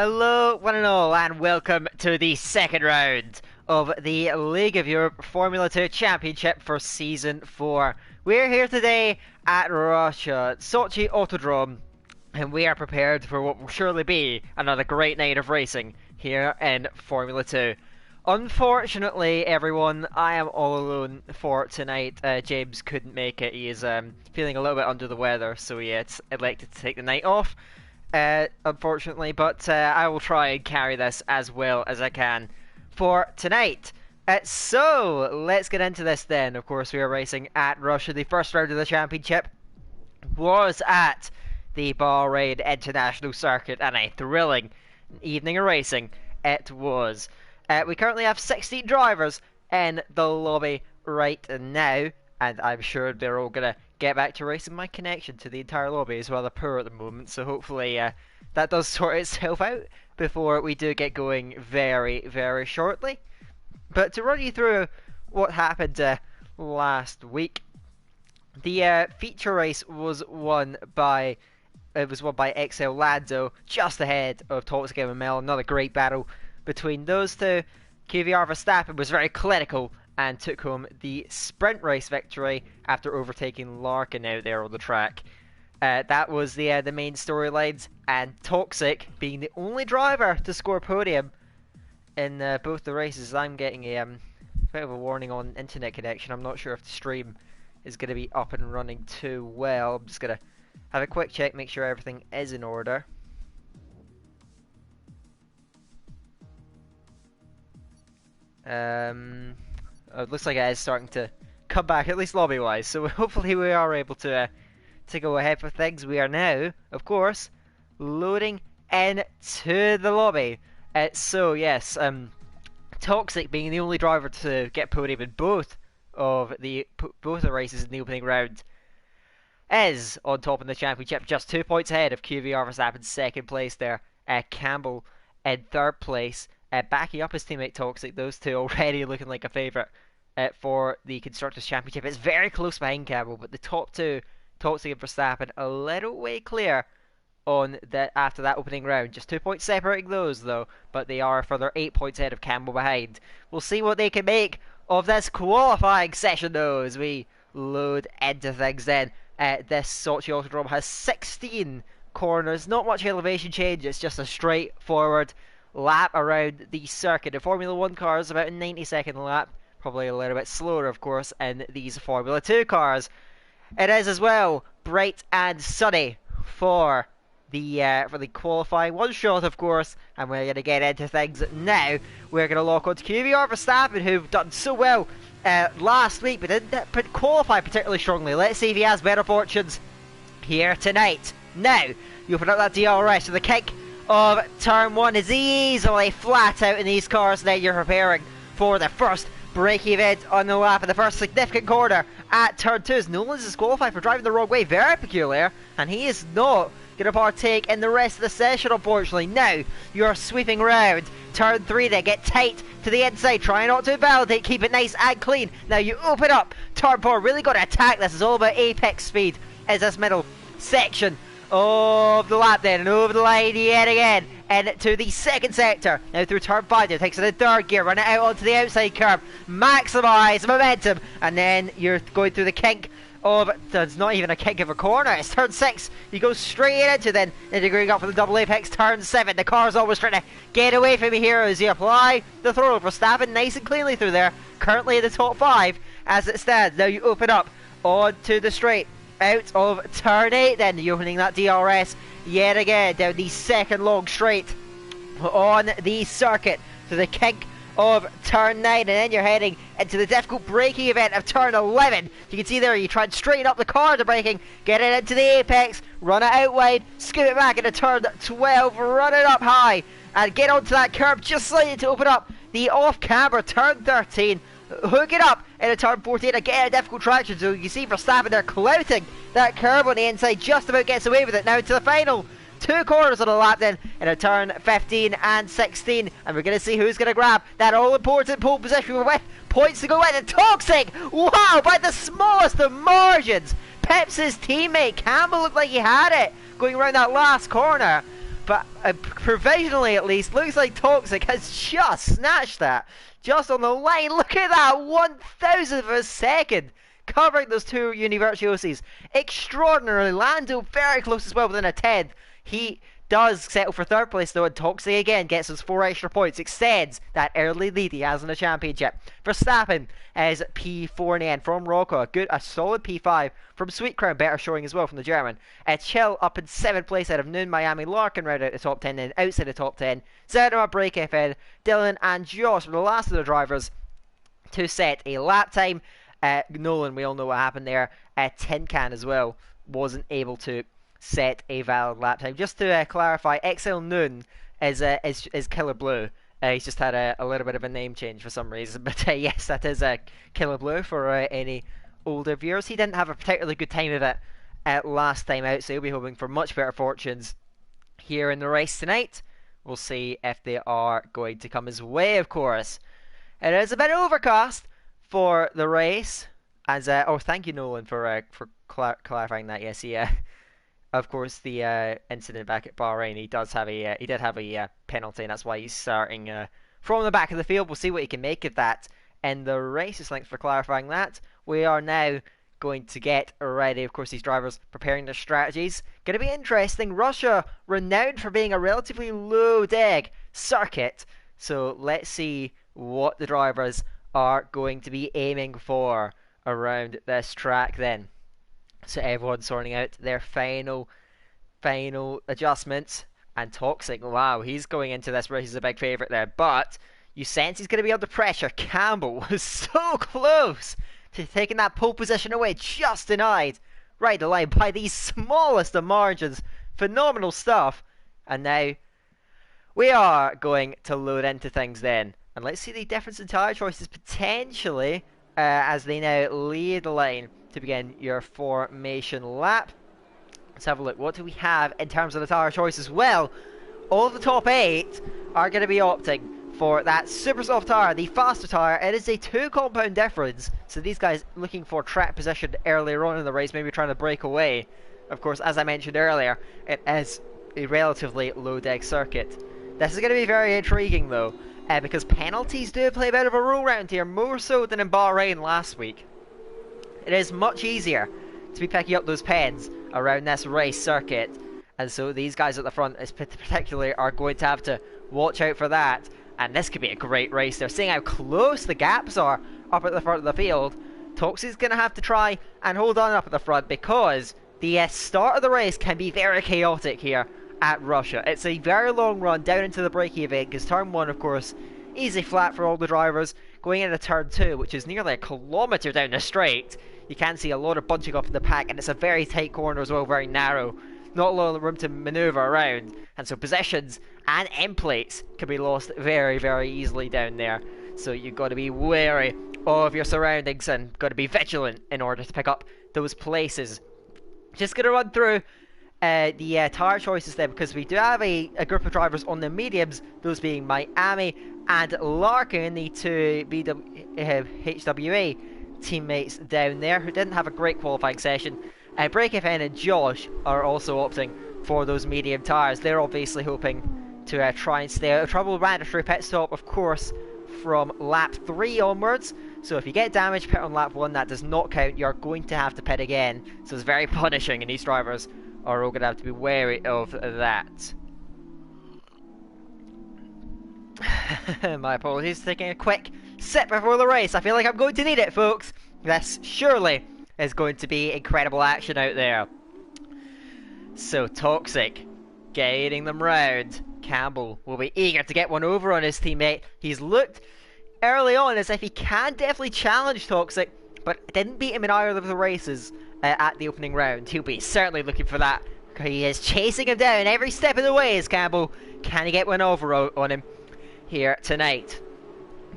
Hello, one and all, and welcome to the second round of the League of Europe Formula 2 Championship for Season 4. We're here today at Russia, Sochi Autodrome, and we are prepared for what will surely be another great night of racing here in Formula 2. Unfortunately, everyone, I am all alone for tonight. James couldn't make it. He is feeling a little bit under the weather, so he elected to take the night off. Unfortunately, but I will try and carry this as well as I can for tonight. So, let's get into this then. Of course, we are racing at Russia. The first round of the championship was at the Bahrain International Circuit, and a thrilling evening of racing it was. We currently have 16 drivers in the lobby right now, and I'm sure they're all going to get back to racing. My connection to the entire lobby is rather poor at the moment, so hopefully that does sort itself out before we do get going very, very shortly. But to run you through what happened last week, the feature race was won by XL Lando, just ahead of Toxic MML. Another great battle between those two. QVR Verstappen was very clinical and took home the sprint race victory after overtaking Larkin out there on the track. That was the main storylines, and Toxic being the only driver to score podium in both the races. I'm getting a bit of a warning on internet connection. I'm not sure if the stream is going to be up and running too well. I'm just going to have a quick check, make sure everything is in order. It looks like it is starting to come back, at least lobby-wise, so hopefully we are able to go ahead with things. We are now, of course, loading into the lobby. So yes, Toxic being the only driver to get podium in both the races in the opening round is on top in the championship, just 2 points ahead of QVR Verstappen, second place there. Campbell in third place. Backing up his teammate Toxic, those two already looking like a favourite for the Constructors' Championship. It's very close behind Campbell, but the top two, Toxic and Verstappen, a little way clear on that after that opening round. Just 2 points separating those, though, but they are a further 8 points ahead of Campbell behind. We'll see what they can make of this qualifying session, though, as we load into things then. This Sochi Autodrome has 16 corners, not much elevation change, it's just a straightforward lap around the circuit. The Formula 1 cars about a 90-second lap, probably a little bit slower of course in these Formula 2 cars. It is as well bright and sunny for the qualifying one shot of course, and we're going to get into things now. We're going to lock on to QVR Verstappen, who've done so well last week but didn't qualify particularly strongly. Let's see if he has better fortunes here tonight. Now, you open up that DRS to the kick of turn 1 is easily flat out in these cars. Now you're preparing for the first braking event on the lap of the first significant corner at turn 2. As Nolan's disqualified for driving the wrong way, very peculiar, and he is not going to partake in the rest of the session unfortunately. Now you're sweeping round turn 3 there, get tight to the inside, try not to invalidate, keep it nice and clean. Now you open up turn 4, really got to attack this. It's all about apex speed as this middle section of the lap then, and over the line yet again into the second sector. Now through turn 5 there, takes it in third gear, run it out onto the outside curb, maximise momentum, and then you're going through the kink of, it's not even a kink of a corner, it's turn 6, you go straight into then, integrating up for the double apex, turn 7, the car's always trying to get away from me here as you apply the throttle for Verstappen nice and cleanly through there, currently in the top 5 as it stands. Now you open up onto the straight, out of turn 8 then, you're opening that DRS yet again down the second long straight on the circuit to the kink of turn 9, and then you're heading into the difficult braking event of turn 11. You can see there you try and straighten up the car to braking, get it into the apex, run it out wide, scoot it back into turn 12, run it up high and get onto that curb just slightly to open up the off camber turn 13, hook it up into turn 14, again a difficult traction, so you can see Verstappen there clouting that curb on the inside, just about gets away with it. Now to the final 2 corners on the lap then, in a turn 15 and 16, and we're going to see who's going to grab that all-important pole position with points to go in. And Toxic, wow, by the smallest of margins, Pep's teammate Campbell looked like he had it going around that last corner, but provisionally at least, looks like Toxic has just snatched that. Just on the line, look at that, 1,000th of a second. Covering those two Univirtuosis. Extraordinarily. Lando very close as well, within a 10th. He does settle for third place though, and Toxic again gets those 4 extra points, extends that early lead he has in the championship. Verstappen is P4 in the end from Rocco, a solid P5 from Sweet Crown, better showing as well from the German. Chill up in 7th place out of Noon, Miami, Larkin round out the top 10, then outside the top 10. Zedema, Break FN, Dylan and Josh were the last of the drivers to set a lap time. Nolan, we all know what happened there. Tin Can as well wasn't able to set a valid lap time. Just to clarify, XL Noon is Killer Blue. He's just had a little bit of a name change for some reason, but yes, that is Killer Blue for any older viewers. He didn't have a particularly good time of it last time out, so he'll be hoping for much better fortunes here in the race tonight. We'll see if they are going to come his way, of course. It is a bit overcast for the race, as oh, thank you, Nolan, for clarifying that. Yes, of course, the incident back at Bahrain, he did have a penalty, and that's why he's starting from the back of the field. We'll see what he can make of that in the race. Thanks for clarifying that. We are now going to get ready. Of course, these drivers preparing their strategies. Going to be interesting. Russia, renowned for being a relatively low deg circuit. So let's see what the drivers are going to be aiming for around this track then. So everyone's sorting out their final adjustments. And Toxic, wow, he's going into this race as a big favourite there. But you sense he's going to be under pressure. Campbell was so close to taking that pole position away, just denied right the line by the smallest of margins. Phenomenal stuff. And now we are going to load into things then. And let's see the difference in tyre choices potentially as they now lead the line to begin your formation lap. Let's have a look. What do we have in terms of the tyre choices? Well, all of the top 8 are going to be opting for that super soft tyre, the faster tyre. It is a 2 compound difference, so these guys looking for track position earlier on in the race, maybe trying to break away. Of course, as I mentioned earlier, it is a relatively low deck circuit. This is going to be very intriguing though, because penalties do play a bit of a role around here, more so than in Bahrain last week. It is much easier to be picking up those pens around this race circuit, and so these guys at the front particularly are going to have to watch out for that. And this could be a great race. They're seeing how close the gaps are up at the front of the field. Toxic's going to have to try and hold on up at the front, because the start of the race can be very chaotic here at Russia. It's a very long run down into the braking event, because turn 1, of course, easy flat for all the drivers. Going into turn 2, which is nearly a kilometre down the straight, you can see a lot of bunching up in the pack, and it's a very tight corner as well, very narrow. Not a lot of room to manoeuvre around, and so positions and end plates can be lost very, very easily down there. So you've got to be wary of your surroundings and got to be vigilant in order to pick up those places. Just going to run through the tyre choices there, because we do have a group of drivers on the mediums, those being Miami and Larkin, the two HWA teammates down there who didn't have a great qualifying session. Break FN and Josh are also opting for those medium tyres. They're obviously hoping to try and stay out of trouble. Mandatory pit stop, of course, from lap 3 onwards. So if you get damage pit on lap 1, that does not count. You're going to have to pit again. So it's very punishing, and these drivers are all going to have to be wary of that. My apologies, taking a quick sip before the race. I feel like I'm going to need it, folks. This surely is going to be incredible action out there. So Toxic guiding them round. Campbell will be eager to get one over on his teammate. He's looked early on as if he can definitely challenge Toxic, but didn't beat him in either of the races at the opening round. He'll be certainly looking for that. He is chasing him down every step of the way as Campbell. Can he get one over on him here tonight?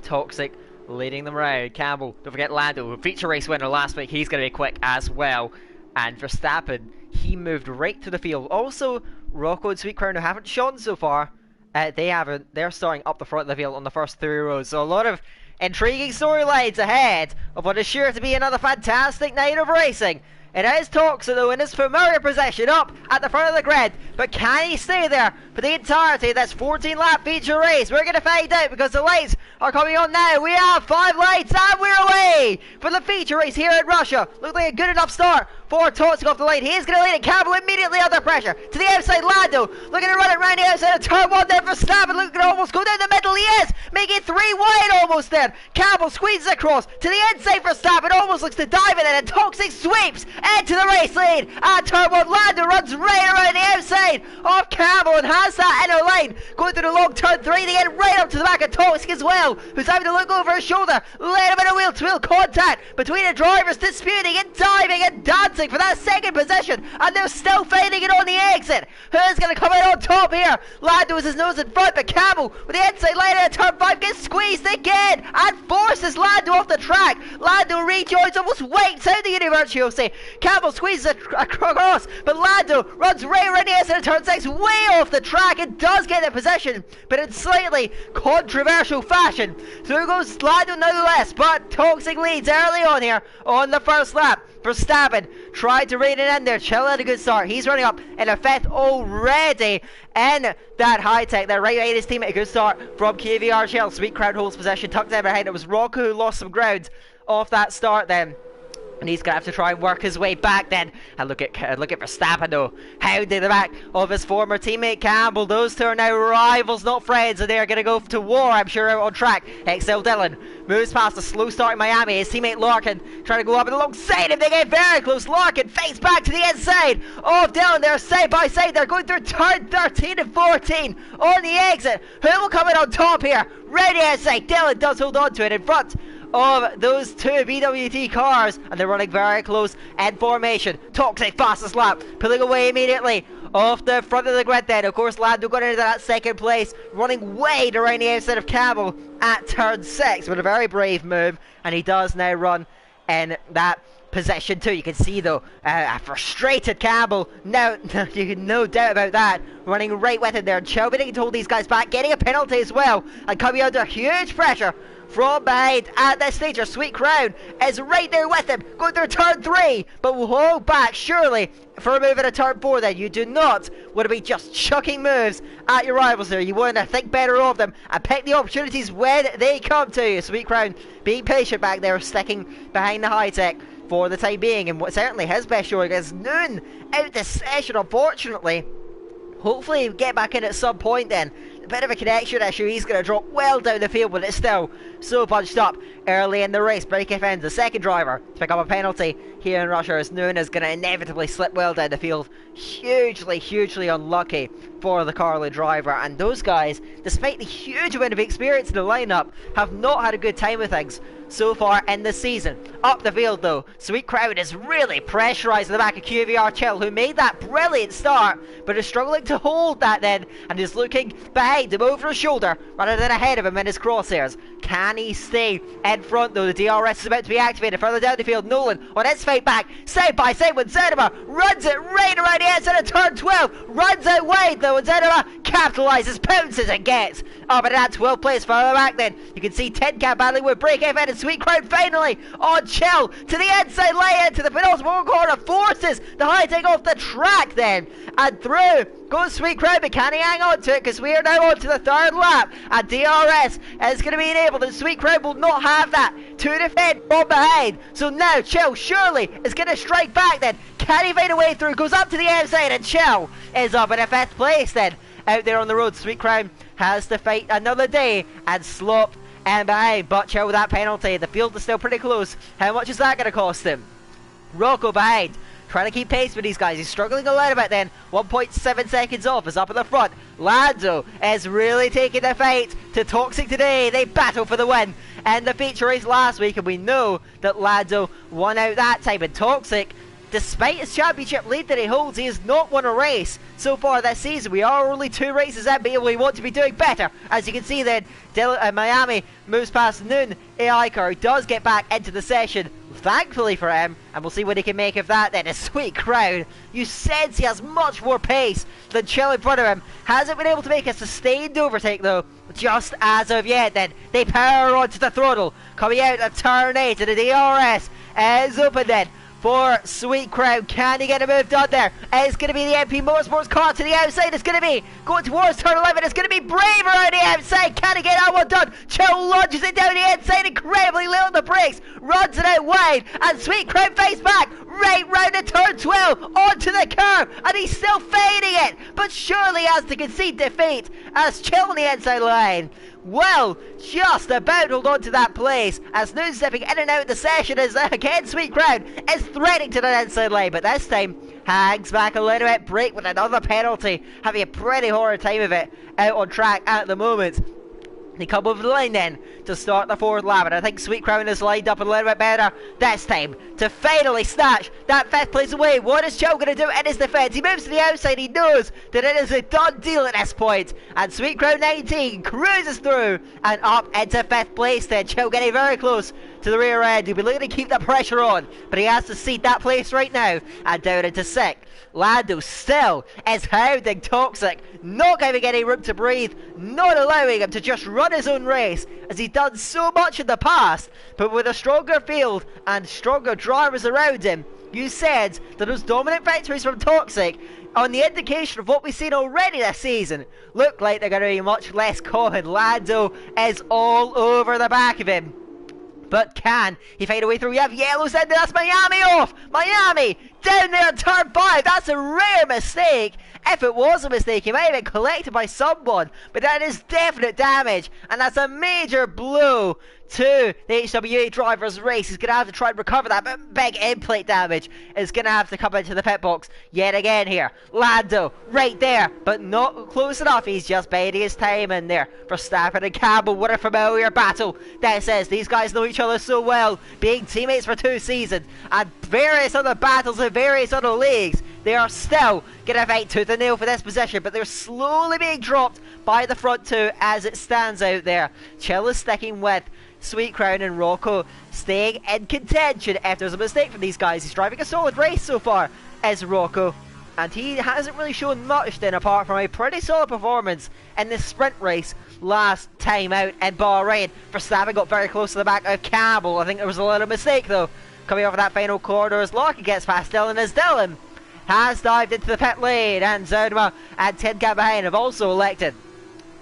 Toxic leading them round. Campbell, don't forget Lando, feature race winner last week. He's going to be quick as well. And Verstappen, he moved right to the field. Also, Rocco and Sweet Crown, who haven't shone so far, they're starting up the front of the field on the first 3 rows. So a lot of intriguing storylines ahead of what is sure to be another fantastic night of racing It is Toxic though in his familiar position up at the front of the grid, but can he stay there for the entirety of this 14 lap feature race? We're going to find out because the lights are coming on now. We have 5 lights and we're away for the feature race here in Russia. Looked like a good enough start for Toxic off the line. He's going to lead it. Campbell immediately under pressure to the outside. Lando looking to run it around the outside of turn 1 there for Verstappen, looking to almost go down the middle. He is making 3 wide almost there. Campbell squeezes across to the inside for Verstappen, almost looks to dive in it, and Toxic sweeps into the race lead at turn 1. Lando runs right around the outside of Campbell and has that inner line going through the long turn 3. They get right up to the back of Toxic as well, who's having to look over his shoulder. Little bit of wheel-to-wheel contact between the drivers, disputing and diving and dancing for that second position, and they're still fighting it on the exit. Who's going to come out on top here? Lando has his nose in front, but Campbell with the inside line out of turn 5 gets squeezed again and forces Lando off the track. Lando rejoins, almost wipes out the University. Campbell squeezes across, but Lando runs right around the exit of turn 6, way off the track, and does get the position, but in slightly controversial fashion. Through goes Lando nonetheless, but Toxic leads early on here on the first lap. Verstappen tried to rein it in there. Chill had a good start. He's running up in a 5th already in that high tech. They're right behind his teammate. A good start from KVR Shell. Sweet Crowd holds possession, tucked in behind. It was Rocco who lost some ground off that start then. And he's going to have to try and work his way back then. And look at Verstappen though, hounding the back of his former teammate Campbell. Those two are now rivals, not friends, and they're going to go to war, I'm sure, out on track. XL Dillon moves past a slow start in Miami. His teammate Larkin trying to go up and alongside him. They get very close. Larkin fakes back to the inside of Dillon. They're side by side. They're going through turn 13 and 14 on the exit. Who will come in on top here? Right inside. Dillon does hold on to it in front of those two BWT cars, and they're running very close in formation. Toxic fastest lap, pulling away immediately off the front of the grid then. Of course, Lando got into that second place, running wide around the outside of Campbell at turn 6 with a very brave move, and he does now run in that position too. You can see though a frustrated Campbell now. You can no doubt about that, running right with him there. Chauvinik to hold these guys back, getting a penalty as well, and coming under huge pressure from behind at this stage. Our Sweet Crown is right there with him, going through turn 3, but will hold back surely for a move at a turn 4 then. You do not want to be just chucking moves at your rivals there. You want to think better of them and pick the opportunities when they come to you. Sweet Crown being patient back there, sticking behind the high tech for the time being, and what certainly his best showing is Noon out the session, unfortunately. Hopefully get back in at some point then. A bit of a connection issue. He's going to drop well down the field, but it's still so bunched up early in the race. Brake ends the second driver to pick up a penalty here in Russia, as Noon is going to inevitably slip well down the field. Hugely unlucky for the Carly driver, and those guys, despite the huge amount of experience in the lineup, have not had a good time with things so far in the season. Up the field though, Sweet Crowd is really pressurising the back of QVR Chill, who made that brilliant start but is struggling to hold that then, and is looking behind him over his shoulder rather than ahead of him in his crosshairs. Can he stay in front though? The DRS is about to be activated further down the field. Nolan on his fight back, side by side with Zenema, runs it right around the outside of turn 12, runs out wide though, and Zenema capitalises, pounces and gets up in that 12th place further back then. You can see Tin Can battling with Break FM, and Sweet Crowd finally on Chill to the inside lane into the penultimate corner, forces the high take off the track then, and through goes Sweet Crowd, but can he hang on to it, because we are now on to the third lap, and DRS is going to be enabled, and Sweet Crowd will not have that to defend from behind. So now Chill surely is going to strike back then. Can he find a way through? Goes up to the outside, and Chill is up in a 5th place then out there on the road. Sweet Crowd has to fight another day and slop and behind, but Chill with that penalty. The field is still pretty close. How much is that going to cost him? Rocco behind, trying to keep pace with these guys. He's struggling a little bit then. 1.7 seconds off, is up at the front. Lando is really taking the fight to Toxic today. They battle for the win and the feature race last week, and we know that Lando won out that time. And Toxic, despite his championship lead that he holds, he has not won a race so far this season. We are only 2 races in, but we want to be doing better. As you can see then, Miami moves past Noon. AI car does get back into the session, thankfully for him, and we'll see what he can make of that then. A Sweet Crowd, you sense he has much more pace than Chill in front of him. Hasn't been able to make a sustained overtake though, just as of yet then. They power onto the throttle, coming out of turn 8, and the DRS is open then. for Sweet Crown. Can he get a move done there? It's going to be the MP Motorsports car to the outside. It's going to be going towards turn 11. It's going to be Braver on the outside. Can he get that one done? Joe lunges it down the inside, incredibly low on the brakes, runs it out wide, and Sweet Crown face back right round to turn 12 onto the curb, and he's still fading it, but surely has to concede defeat as Chill on the inside line. Well, just about hold on to that place as Noon stepping in and out of the session as again Sweet Crown is threatening to the inside line, but this time hangs back a little bit, break with another penalty, having a pretty horrid time of it out on track at the moment. They come over the line then to start the fourth lap, and I think Sweet Crown is lined up a little bit better this time to finally snatch that fifth place away. What is Joe going to do in his defence? He moves to the outside. He knows that it is a done deal at this point, and Sweet Crown 19 cruises through and up into fifth place then. Joe getting very close to the rear end. He'll be looking to keep the pressure on, but he has to cede that place right now and down into sixth. Lando still is hounding Toxic, not giving any room to breathe, not allowing him to just run his own race as he's done so much in the past, but with a stronger field and stronger drivers around him. You said that those dominant victories from Toxic, on the indication of what we've seen already this season, look like they're going to be much less common. Lando is all over the back of him. But can he find a way through? We have yellows in there. That's Miami off. Miami down there in turn 5. That's a rare mistake. If it was a mistake, he might have been collected by someone. But that is definite damage. And that's a major blow to the HWA driver's race. He's going to have to try and recover that, but big in-plate damage is going to have to come into the pit box yet again here. Lando right there, but not close enough. He's just biding his time in there. Verstappen and Campbell, what a familiar battle this is. These guys know each other so well, being teammates for 2 seasons, and various other battles in various other leagues. They are still going to fight tooth and nail for this position, but they're slowly being dropped by the front two as it stands out there. Chill is sticking with Sweet Crown, and Rocco staying in contention. If there's a mistake from these guys, he's driving a solid race so far as Rocco, and he hasn't really shown much then apart from a pretty solid performance in this sprint race last time out in Bahrain. Verstappen got very close to the back of Campbell. I think there was a little mistake though coming over that final corner as Lockie gets past Dylan, as Dylan has dived into the pit lane, and Zodma and Tin Can behind have also elected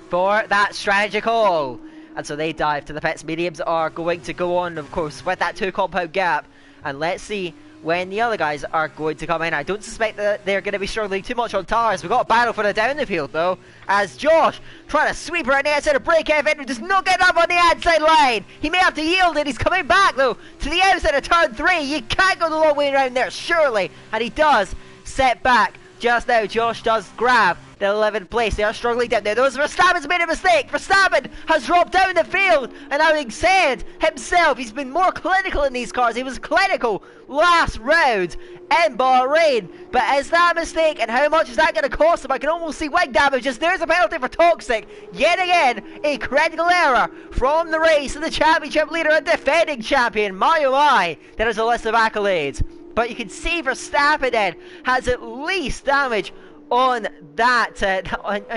for that strategy call. And so they dive to the pits. Mediums are going to go on, of course, with that 2 compound gap. And let's see when the other guys are going to come in. I don't suspect that they're going to be struggling too much on tires. We've got a battle for the down the field, though, as Josh trying to sweep around the outside of break Evan, does not get up on the outside line. He may have to yield it. He's coming back, though, to the outside of turn 3. You can't go the long way around there, surely. And he does set back. Just now, Josh does grab the 11th place. They are struggling down there. Verstappen's made a mistake. Verstappen has dropped down the field, and having said himself, he's been more clinical in these cars. He was clinical last round in Bahrain. But is that a mistake, and how much is that going to cost him? I can almost see wing damages. There's a penalty for Toxic. Yet again, a critical error from the race, and the championship leader and defending champion. My oh my, there is a list of accolades. But you can see Verstappen then has at least damage on that,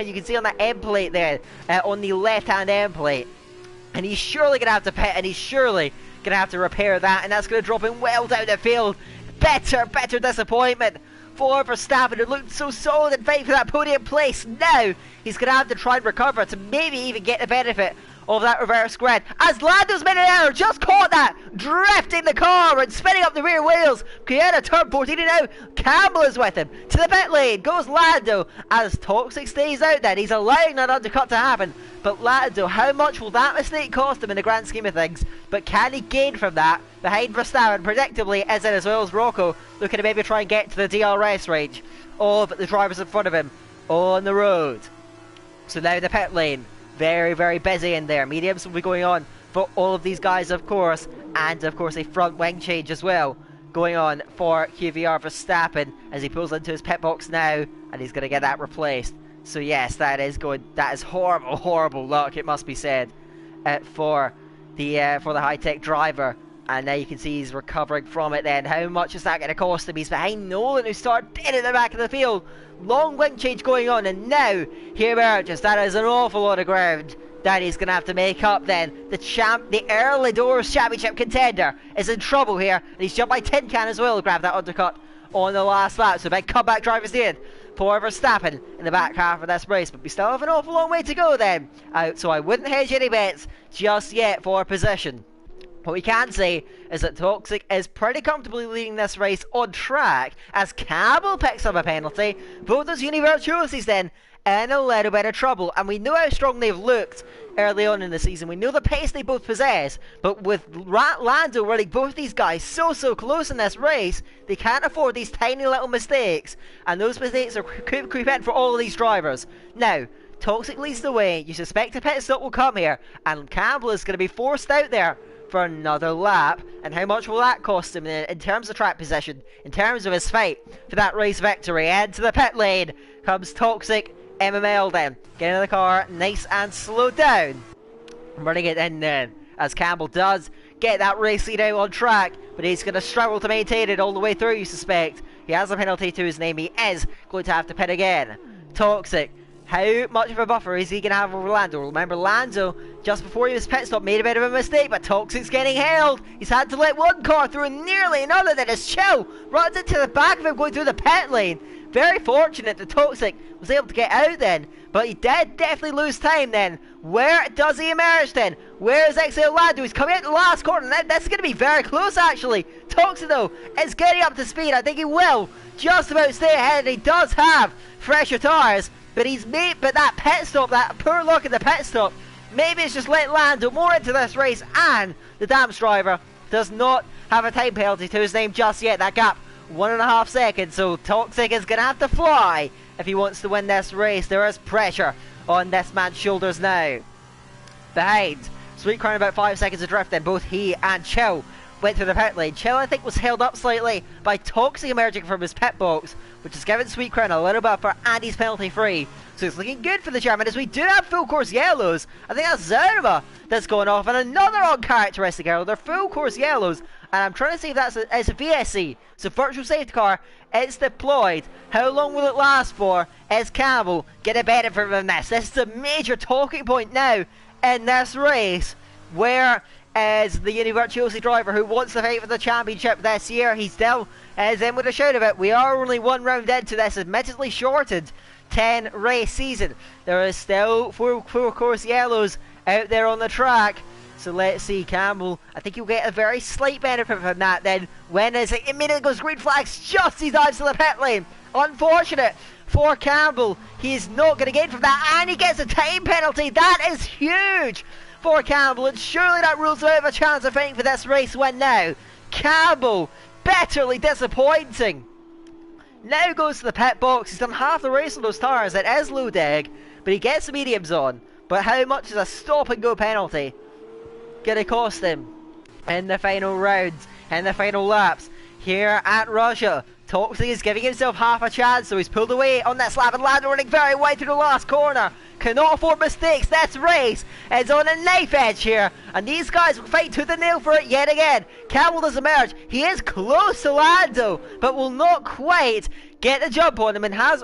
you can see on that end plate there, on the left hand end plate. And he's surely going to have to pit, and he's surely going to have to repair that, and that's going to drop him well down the field. Better disappointment for Verstappen, who looked so solid and fighting for that podium place. Now he's going to have to try and recover to maybe even get the benefit of that reverse grid, as Lando's made an error, just caught that, drifting the car and spinning up the rear wheels. Kiana turn 14 and out. Campbell is with him to the pit lane. Goes Lando as Toxic stays out there. He's allowing that undercut to happen, but Lando, how much will that mistake cost him in the grand scheme of things? But can he gain from that behind Verstappen? Predictably is it, as well as Rocco looking to maybe try and get to the DRS range of the drivers in front of him on the road. So now the pit lane, very busy in there. Mediums will be going on for all of these guys, of course, and of course a front wing change as well going on for QVR Verstappen as he pulls into his pit box now, and he's going to get that replaced. So yes, that is horrible luck, it must be said, for the high-tech driver. And now you can see he's recovering from it then. How much is that going to cost him? He's behind Nolan, who started dead in the back of the field. Long wing change going on, and now he emerges. That is an awful lot of ground that he's going to have to make up then. The early doors championship contender is in trouble here, and he's jumped by Tin Can as well to grab that undercut on the last lap. So big comeback drivers in for Verstappen in the back half of this race, but we still have an awful long way to go then. So I wouldn't hedge any bets just yet for position. What we can say is that Toxic is pretty comfortably leading this race on track as Campbell picks up a penalty. Both those Univirtuosos then in a little bit of trouble, and we know how strong they've looked early on in the season. We know the pace they both possess, but with Lando running both these guys so close in this race, they can't afford these tiny little mistakes, and those mistakes are creep in for all of these drivers. Now, Toxic leads the way. You suspect a pit stop will come here, and Campbell is going to be forced out there for another lap. And how much will that cost him in terms of track position, in terms of his fight for that race victory? Into the pit lane comes Toxic MML then. Get in the car, nice and slow down. Running it in then, as Campbell does get that race lead out on track, but he's going to struggle to maintain it all the way through, you suspect. He has a penalty to his name. He is going to have to pit again. Toxic, how much of a buffer is he going to have over Lando? Remember, Lando, just before he was pit stop, made a bit of a mistake, but Toxic's getting held. He's had to let one car through, and nearly another that is Chill runs into the back of him going through the pit lane. Very fortunate that Toxic was able to get out then, but he did definitely lose time then. Where does he emerge then? Where is Exhale Lando? He's coming out the last corner. That's going to be very close actually. Toxic though is getting up to speed. I think he will just about stay ahead, and he does have fresher tyres. But that pit stop, that poor luck in the pit stop, maybe it's just let Lando more into this race, and the Dams driver does not have a time penalty to his name just yet. That gap, 1.5 seconds, so Toxic is going to have to fly if he wants to win this race. There is pressure on this man's shoulders now. Behind, Sweet Crown about 5 seconds adrift then. Both he and Chill went through the pit lane. Chill, I think, was held up slightly by Toxic emerging from his pit box, which has given Sweet Crown a little buffer, and he's penalty free. So it's looking good for the German, as we do have full course yellows. I think that's Zerma that's going off, and another uncharacteristic error. They're full course yellows, and I'm trying to see if it's a VSC. So virtual safety car, it's deployed. How long will it last for? Is Campbell get a benefit from this? This is a major talking point now in this race, where is the Univirtuosi driver who wants to fight for the championship this year. He still is in with a shout of it. We are only one round into this admittedly shortened 10 race season. There is still full course yellows out there on the track. So let's see, Campbell, I think he'll get a very slight benefit from that then. When is it? Immediately goes green flags just as he dives to the pit lane. Unfortunate for Campbell. He is not going to gain from that, and he gets a time penalty. That is huge for Campbell, and surely that rules him out of a chance of fighting for this race win now. Campbell, bitterly disappointing. Now goes to the pit box. He's done half the race on those tyres. It is low deg, but he gets the mediums on. But how much is a stop and go penalty gonna cost him in the final rounds, in the final laps here at Russia? Toxic is giving himself half a chance, so he's pulled away on that slab, and Lando running very wide through the last corner. Cannot afford mistakes. This race is on a knife edge here, and these guys will fight tooth and nail for it yet again. Campbell does emerge. He is close to Lando, but will not quite get the jump on him, and has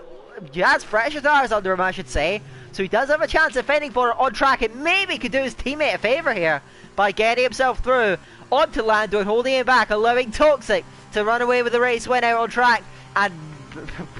fresher tyres under him, I should say. So he does have a chance of fighting for it on track, and maybe could do his teammate a favour here by getting himself through onto Lando and holding him back, allowing Toxic to run away with the race win out on track. And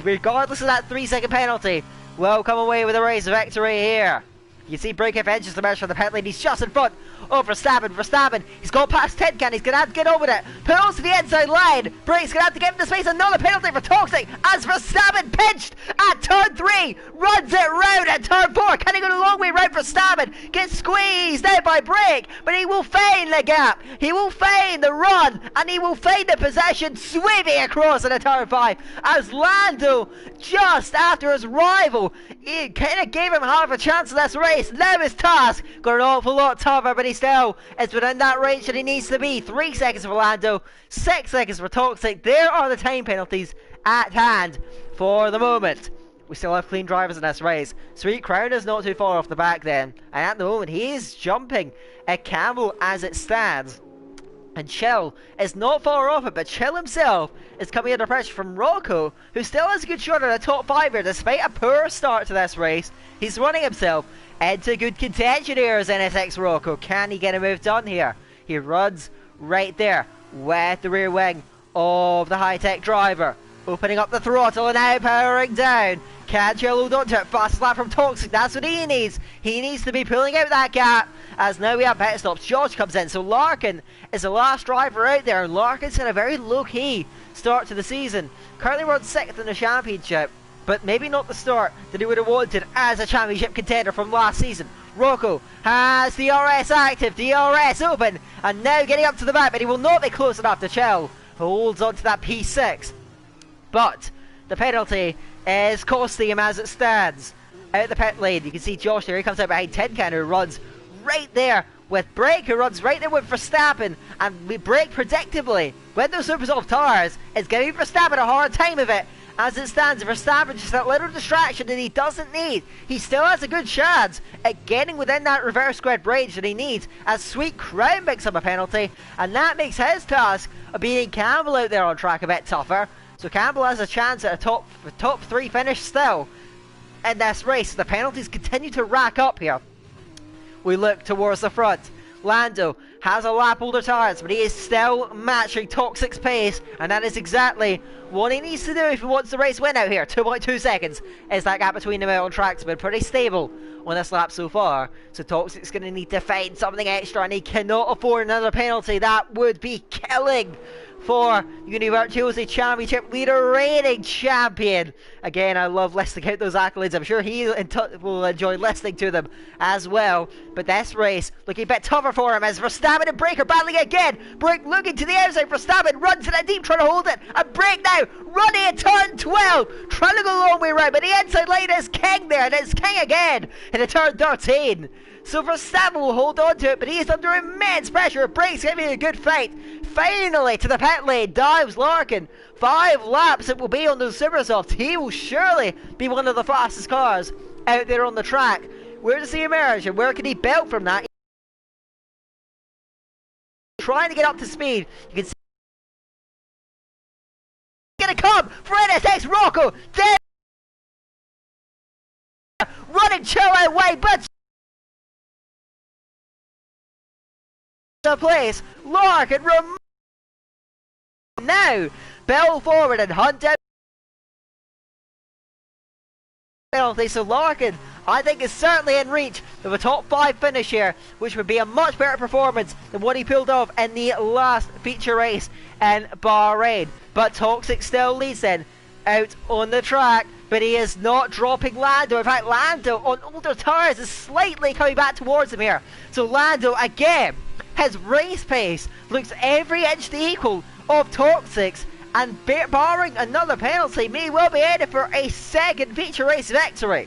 regardless of that 3-second penalty, will come away with a race victory here. You see Breakout Edges emerge from the pit lane. He's just in front of Verstappen. Verstappen, he's gone past Tin Can. He's going to have to get over it. Pulls to the inside line. Break's going to have to give him the space. Another penalty for Toxic as Verstappen pinched at turn 3. Runs it round at turn 4. Can he go the long way round? Verstappen gets squeezed out by Break, but he will find the gap. He will find the run, and he will find the possession, sweeping across into turn 5 as Lando, just after his rival, he kind of gave him half a chance in this race. Now his task got an awful lot tougher, but he still is within that range that he needs to be. 3 seconds for Lando, 6 seconds for Toxic. There are the time penalties at hand for the moment. We still have clean drivers in this race. Sweet Crown is not too far off the back then, and at the moment he is jumping at Campbell as it stands. And Chill is not far off it, but Chill himself is coming under pressure from Rocco, who still has a good shot at a top 5 here, despite a poor start to this race. He's running himself into good contention here as NSX Rocco. Can he get a move done here? He runs right there with the rear wing of the high-tech driver. Opening up the throttle and now powering down. Can Chill hold on to it? Fast lap from Toxic. That's what he needs. He needs to be pulling out that gap. As now we have pit stops. Josh comes in. So Larkin is the last driver out there. And Larkin's had a very low-key start to the season. Currently runs 6th in the championship. But maybe not the start that he would have wanted as a championship contender from last season. Rocco has DRS active. DRS open. And now getting up to the back. But he will not be close enough to Chill. Holds on to that P6. But the penalty is costing him as it stands. Out the pit lane, you can see Josh there. He comes out behind Tinkan, who runs right there with Brake, who runs right there with Verstappen. And we Brake predictably with those super soft tires. It's giving Verstappen a hard time of it. As it stands, Verstappen just that little distraction that he doesn't need. He still has a good chance at getting within that reverse grid range that he needs, as Sweet Crown picks up a penalty, and that makes his task of beating Campbell out there on track a bit tougher. So Campbell has a chance at a top 3 finish still in this race. The penalties continue to rack up here. We look towards the front. Lando has a lap older tyres, but he is still matching Toxic's pace, and that is exactly what he needs to do if he wants the race win out here. 2.2 seconds is that gap between them out on track. It's been pretty stable on this lap so far, so Toxic's going to need to find something extra, and he cannot afford another penalty. That would be killing for Univirtuosi Championship leader, reigning champion. Again, I love listening out those accolades. I'm sure he will enjoy listening to them as well. But this race looking a bit tougher for him as Verstappen and Brake are battling again. Brake looking to the outside. Verstappen runs in it deep, trying to hold it. And Brake now running at turn 12, trying to go the long way round. But the inside lane is King there, and it's King again in a turn 13. So Verstappen will hold on to it, but he is under immense pressure. Brake's giving a good fight. Finally to the pit lane, dives Larkin. 5 laps it will be on the Supersoft. He will surely be one of the fastest cars out there on the track. Where does he emerge, and where can he build from that? Trying to get up to speed. You can see gonna come for NSX Rocco. There, running Chill away, but the place. Larkin now Bell forward and hunt down penalty. So Larkin, I think, is certainly in reach of a top 5 finish here, which would be a much better performance than what he pulled off in the last feature race in Bahrain. But Toxic still leads in out on the track, but he is not dropping Lando. In fact, Lando on older tyres is slightly coming back towards him here. So Lando again, his race pace looks every inch the equal of Toxic's, and barring another penalty, may well be headed for a second feature race victory.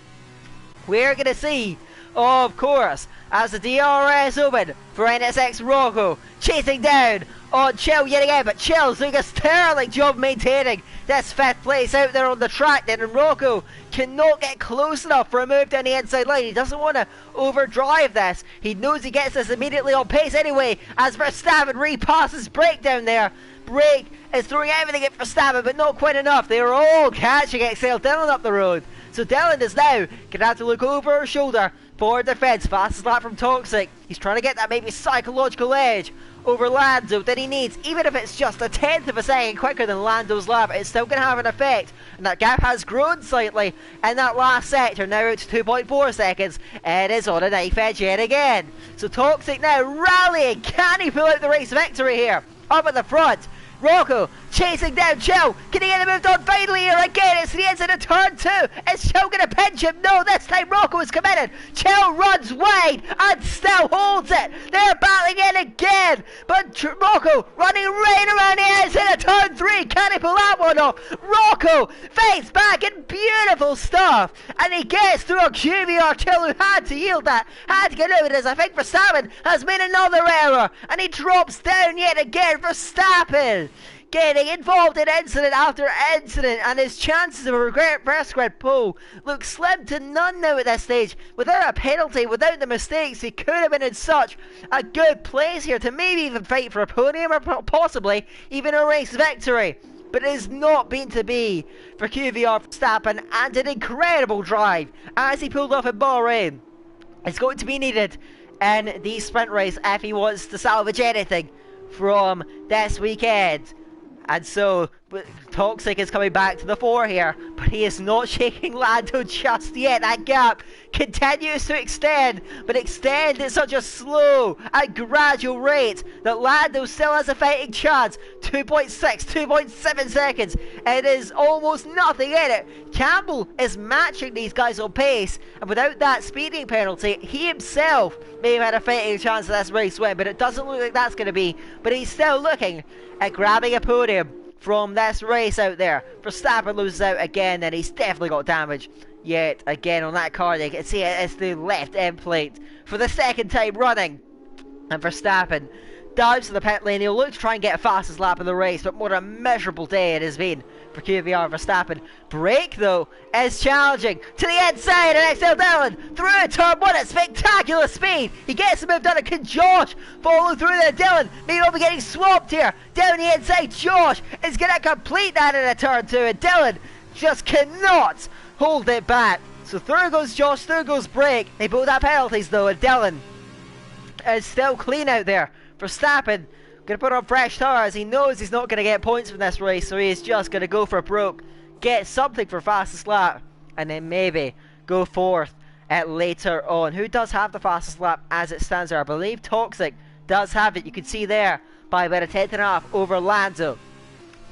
We're going to see, of course, as the DRS open for NSX Rocco, chasing down on Chill yet again, but Chill's doing a sterling job maintaining this 5th place out there on the track then, and Rocco cannot get close enough for a move down the inside line. He doesn't want to overdrive this. He knows he gets this immediately on pace anyway, as Verstappen repasses Brake down there. Brake is throwing everything at Verstappen, but not quite enough. They are all catching Excel Dillon up the road. So Dillon is now going to have to look over her shoulder for defence. Fastest lap from Toxic. He's trying to get that maybe psychological edge over Lando that he needs. Even if it's just a 1/10 of a second quicker than Lando's lap, it's still going to have an effect. And that gap has grown slightly in that last sector, now out to 2.4 seconds. It is on a knife edge yet again. So Toxic now rallying. Can he pull out the race victory here? Up at the front, Rocco chasing down Chill. Can he get a move done finally here again? It's the inside of turn 2. Is Chill going to pinch him? No, this time Rocco is committed. Chill runs wide and still holds it. They're battling in again. But Rocco running right around the inside of turn 3. Can he pull that one off? Rocco fights back in beautiful stuff. And he gets through a QVR Chill who had to yield that. Had to get out of this. I think Verstappen has made another error. And he drops down yet again. Verstappen getting involved in incident after incident, and his chances of a reverse grid pole look slim to none now at this stage. Without a penalty, without the mistakes, he could have been in such a good place here to maybe even fight for a podium or possibly even a race victory. But it has not been to be for QVR Verstappen, and an incredible drive as he pulled off at Bahrain. It's going to be needed in the sprint race if he wants to salvage anything from this weekend. And so Toxic is coming back to the fore here, but he is not shaking Lando just yet. That gap continues to extend, but extend at such a slow and gradual rate that Lando still has a fighting chance. 2.6, 2.7 seconds. It is almost nothing in it. Campbell is matching these guys on pace, and without that speeding penalty, he himself may have had a fighting chance of this race win, but it doesn't look like that's going to be. But he's still looking at grabbing a podium from this race out there. Verstappen loses out again, and he's definitely got damage yet again on that car. You can see it's the left end plate for the second time running, and Verstappen dives to the pit lane. He'll look to try and get a fastest lap of the race, but what a miserable day it has been for QVR Verstappen. Brake though is challenging to the inside, and XL Dillon through turn one at spectacular speed. He gets the move done, and can Josh follow through there? Dillon may not be getting swapped here down the inside. Josh is going to complete that in a turn two, and Dillon just cannot hold it back. So through goes Josh, through goes Brake. They both have penalties though, and Dillon is still clean out there. Verstappen going to put on fresh tires. He knows he's not going to get points from this race, so he's just going to go for broke, get something for fastest lap, and then maybe go fourth at later on. Who does have the fastest lap as it stands there? I believe Toxic does have it. You can see there by about a tenth and a half over Lando,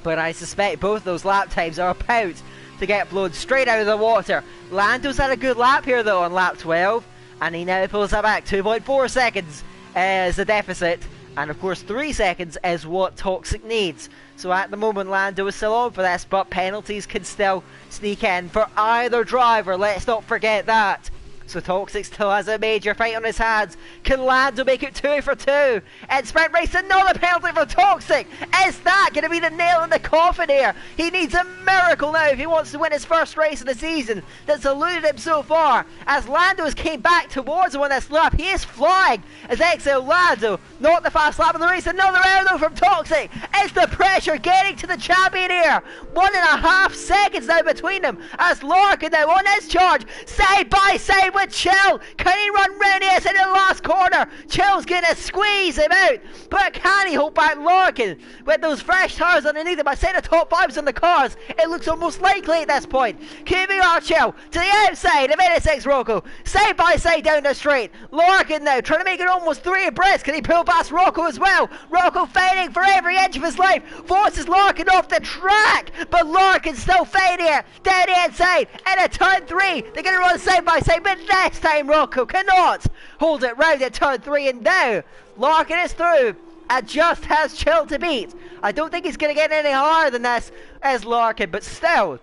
but I suspect both those lap times are about to get blown straight out of the water. Lando's had a good lap here though on lap 12, and he now pulls that back. 2.4 seconds is the deficit, and of course 3 seconds is what Toxic needs. So at the moment Lando is still on for this, but penalties can still sneak in for either driver, let's not forget that. So Toxic still has a major fight on his hands. Can Lando make it 2 for 2? And sprint race, another penalty for Toxic. Is that going to be the nail in the coffin here? He needs a miracle now if he wants to win his first race of the season that's eluded him so far. As Lando has came back towards him on this lap, he is flying as XL Lando, not the fast lap of the race. Another error though from Toxic. Is the pressure getting to the champion here? 1.5 seconds now between them as Larkin now on his charge, side by side with Chill. Can he run round this in the last corner? Chill's gonna squeeze him out, but can he hold back Larkin with those fresh tires underneath him? I say the top 5s on the cars, it looks almost likely at this point. QVR Chill to the outside of NSX Rocco, side by side down the straight. Larkin now trying to make it almost 3 abreast. Can he pull past Rocco as well? Rocco fighting for every inch of his life, forces Larkin off the track, but Larkin's still fighting here down the inside in a turn 3. They're gonna run side by side, but next time Rocco cannot hold it round at turn 3, and now Larkin is through and just has Chill to beat. I don't think he's going to get any higher than this as Larkin, but still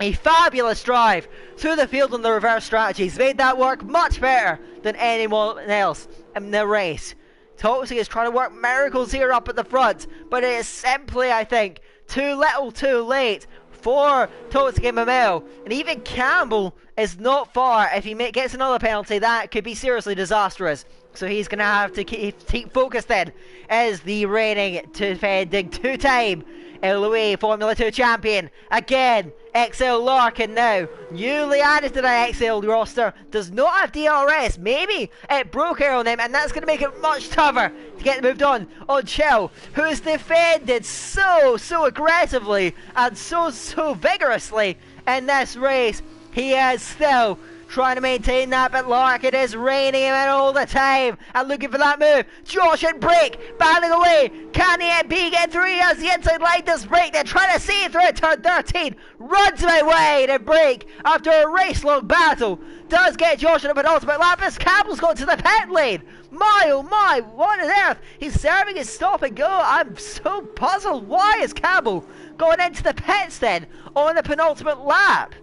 a fabulous drive through the field on the reverse strategy. He's made that work much better than anyone else in the race. Toxic is trying to work miracles here up at the front, but it is simply, I think, too little too late for Toxic and Mamel. And even Campbell is not far. If he gets another penalty, that could be seriously disastrous. So he's going to have to keep focused then as the reigning defending 2-time LOE Formula 2 champion. Again, XL Larkin now, newly added to the XL roster, does not have DRS. Maybe it broke here on him, and that's going to make it much tougher to get moved on Chill, who is defended so aggressively and so vigorously in this race. He is still trying to maintain that, but Larkin is reining him in all the time and looking for that move. Josh and Brake battling away. Can the MP get through? He has the inside line, does Brake. They're trying to see it through at turn 13. Runs him away to Brake after a race-long battle. Does get Josh in a penultimate lap as Campbell's going to the pit lane. My oh my, what on earth? He's serving his stop and go. I'm so puzzled. Why is Campbell going into the pits then on the penultimate lap?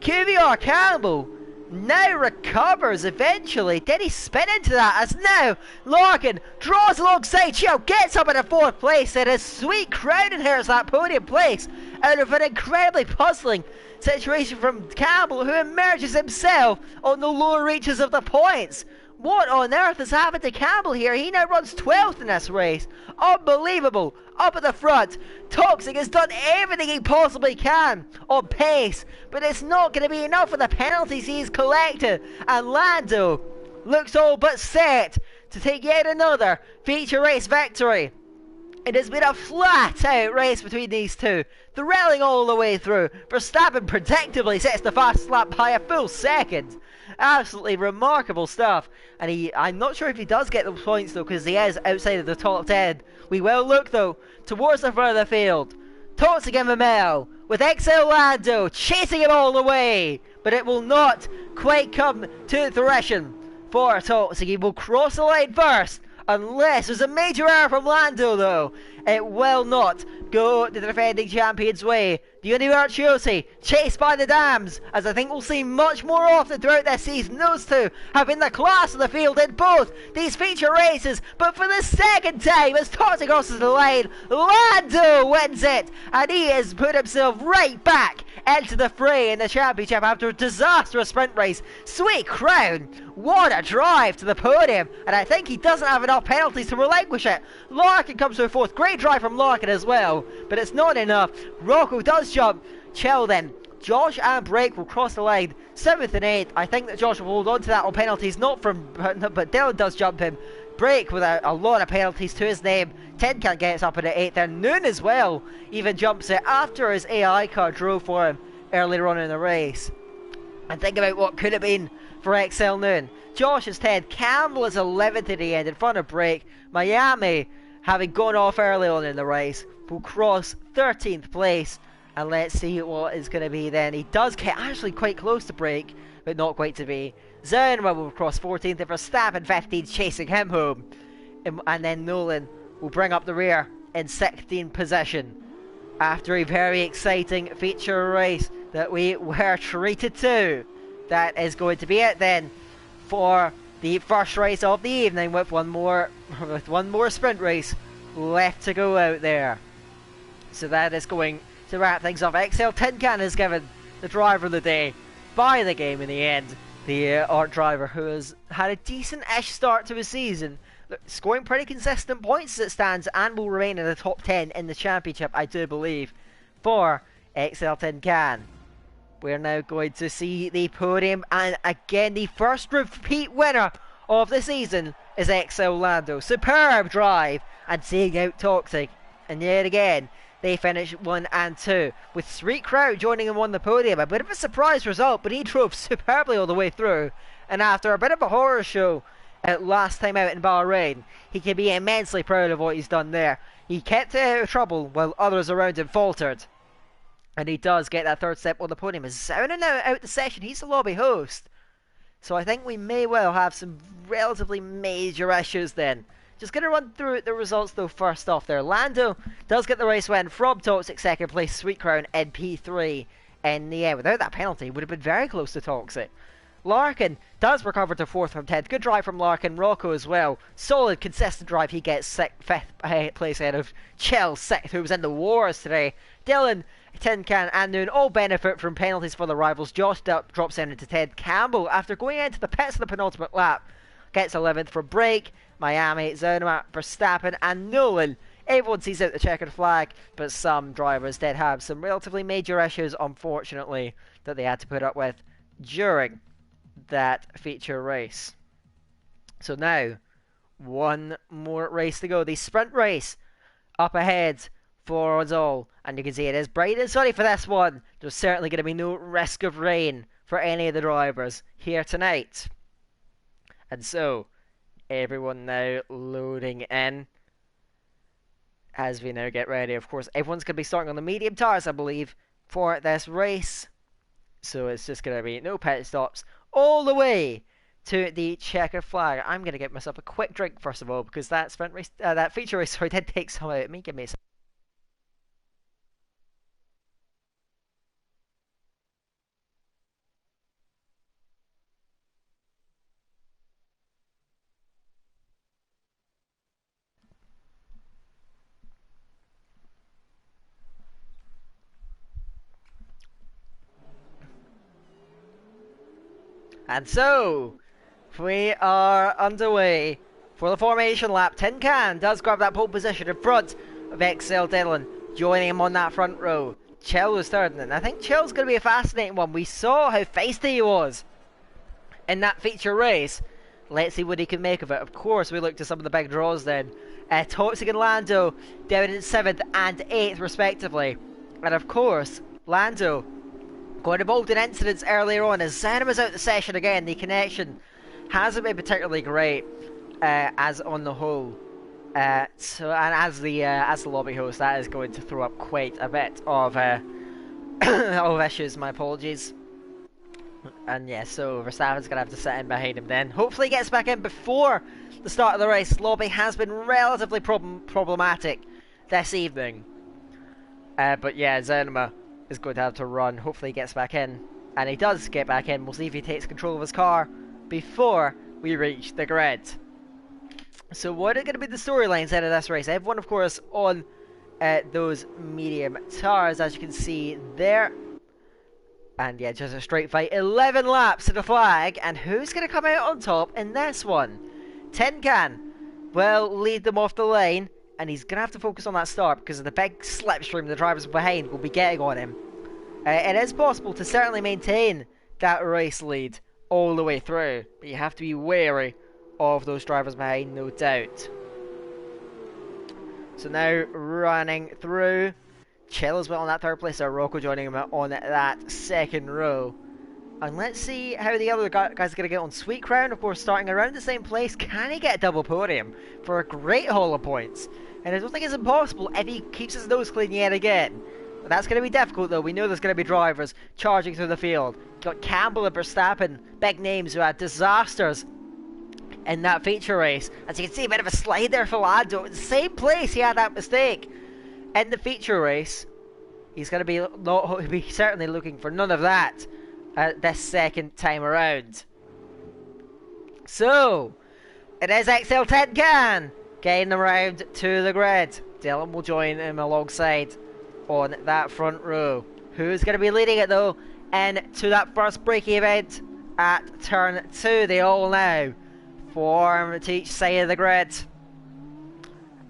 QVR Campbell Now recovers eventually. Did he spin into that? As now Larkin draws alongside Chell, gets up in a 4th place. It is Sweet Crown inherits that podium place out of an incredibly puzzling situation from Campbell, who emerges himself on the lower reaches of the points. What on earth has happened to Campbell here? He now runs 12th in this race. Unbelievable. Up at the front, Toxic has done everything he possibly can on pace, but it's not going to be enough for the penalties he's collected. And Lando looks all but set to take yet another feature race victory. It has been a flat-out race between these two, thrilling all the way through. Verstappen predictably sets the fastest lap by a full second. Absolutely remarkable stuff. And I'm not sure if he does get the points though, because he is outside of the top 10. We will look though towards the front of the field. Toxic and Mamel with XL Lando chasing him all the way, but it will not quite come to fruition for Toxic. He will cross the line first, unless there's a major error from Lando though. It will not go the defending champion's way. The Univerciosi chased by the Dams, as I think we'll see much more often throughout this season. Those two have been the class of the field in both these feature races, but for the second time as Toxic crosses the line, Lando wins it, and he has put himself right back into the fray in the championship after a disastrous sprint race. Sweet Crown, what a drive to the podium, and I think he doesn't have enough penalties to relinquish it. Larkin comes to a 4th, great drive from Larkin as well, but it's not enough. Rocco does jump, Chell then. Josh and Brake will cross the line 7th and 8th. I think that Josh will hold on to that on penalties, not from, but Dylan does jump him. Brake with a lot of penalties to his name. Tin Can gets up in the 8th, and Noon as well even jumps it after his AI car drove for him earlier on in the race. And think about what could have been for XL Noon. Josh is 10th, Campbell is 11th at the end in front of Brake. Miami, having gone off early on in the race, will cross 13th place. And let's see what is going to be then. He does get actually quite close to Brake, but not quite to be. Zernma will cross 14th, and Verstappen 15th, chasing him home. And then Nolan will bring up the rear in 16th position. After a very exciting feature race that we were treated to. That is going to be it then for the first race of the evening, with one more sprint race left to go out there. So that is going to wrap things up. XL Tin Can is given the driver of the day by the game in the end. The art driver who has had a decent-ish start to his season, scoring pretty consistent points as it stands, and will remain in the top 10 in the championship, I do believe, for XL Tin Can. We're now going to see the podium, and again the first repeat winner of the season is XL Lando. Superb drive and seeing out Toxic, and yet again they finish 1 and 2 with Sweet Crown joining him on the podium. A bit of a surprise result, but he drove superbly all the way through, and after a bit of a horror show last time out in Bahrain, he can be immensely proud of what he's done there. He kept it out of trouble while others around him faltered, and he does get that 3rd step on the podium. As sounding out the session, he's the lobby host, so I think we may well have some relatively major issues then. Just going to run through the results though first off there. Lando does get the race win from Toxic, 2nd place, Sweet Crown in P3. And yeah, without that penalty, would have been very close to Toxic. Larkin does recover to 4th from 10th. Good drive from Larkin. Rocco as well. Solid, consistent drive. He gets 5th place ahead of Chell, 6th, who was in the wars today. Dylan, Tin Can and Noon all benefit from penalties for the rivals. Josh drops in into 10th. Campbell, after going into the pits in the penultimate lap, gets 11th for Brake. Miami, Zonema, Verstappen and Nolan. Everyone sees out the checkered flag, but some drivers did have some relatively major issues, unfortunately, that they had to put up with during that feature race. So now, one more race to go. The sprint race up ahead for us all. And you can see it is bright and sunny for this one. There's certainly going to be no risk of rain for any of the drivers here tonight. And so, everyone now loading in as we now get ready. Of course, everyone's going to be starting on the medium tires, I believe, for this race. So it's just going to be no pit stops all the way to the checkered flag. I'm going to get myself a quick drink first of all, because that sprint race, that feature race, sorry, did take some out of me. Give me a second. And so, we are underway for the formation lap. Tin Can does grab that pole position in front of XL Dylan, joining him on that front row. Chell was third, and I think Chell's going to be a fascinating one. We saw how feisty he was in that feature race. Let's see what he can make of it. Of course, we look to some of the big draws then. Toxic and Lando down in 7th and 8th respectively. And of course, Lando got involved in incidents earlier on as Zen was out the session again. The connection hasn't been particularly great as on the whole. And as the lobby host, that is going to throw up quite a bit of issues. My apologies. And yeah, so Verstappen's going to have to sit in behind him then. Hopefully he gets back in before the start of the race. Lobby has been relatively problematic this evening. But yeah, Zenema is going to have to run. Hopefully he gets back in. And he does get back in. We'll see if he takes control of his car before we reach the grid. So what are going to be the storylines out of this race? Everyone, of course, on those medium tires, as you can see there. And yeah, just a straight fight. 11 laps to the flag. And who's going to come out on top in this one? Tin Can will lead them off the lane. And he's going to have to focus on that start because of the big slipstream the drivers behind will be getting on him. It is possible to certainly maintain that race lead all the way through. But you have to be wary of those drivers behind, no doubt. So now running through. Chell as well in that third place. Rocco joining him on that second row. And let's see how the other guys are going to get on. Sweet Crown, of course, starting around the same place. Can he get a double podium for a great haul of points? And I don't think it's impossible if he keeps his nose clean yet again. But that's going to be difficult though. We know there's going to be drivers charging through the field. Got Campbell and Verstappen, big names who had disasters in that feature race. As you can see, a bit of a slide there for Lando. The same place he had that mistake in the feature race. He's going to be certainly looking for none of that this second time around. So it is XL Tin Can getting around to the grid. Dylan will join him alongside on that front row. Who's going to be leading it though into that first braking event at turn 2? They all now form to each side of the grid.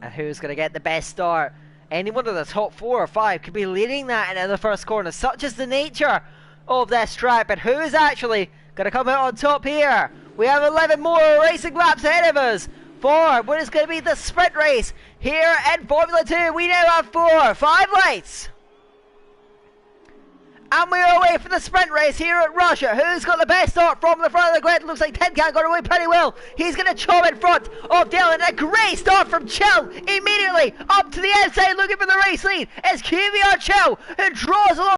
And who's going to get the best start? Any one of the top 4 or 5 could be leading that into the first corner. Such is the nature of this track. But who is actually going to come out on top here? We have 11 more racing laps ahead of us for what is going to be the sprint race here in Formula 2. We now have 5 lights. And we are away for the sprint race here at Russia. Who's got the best start from the front of the grid? Looks like Tin Can got away pretty well. He's going to chop in front of Dylan. A great start from Chell. Immediately up to the outside looking for the race lead. It's QVR Chell who draws along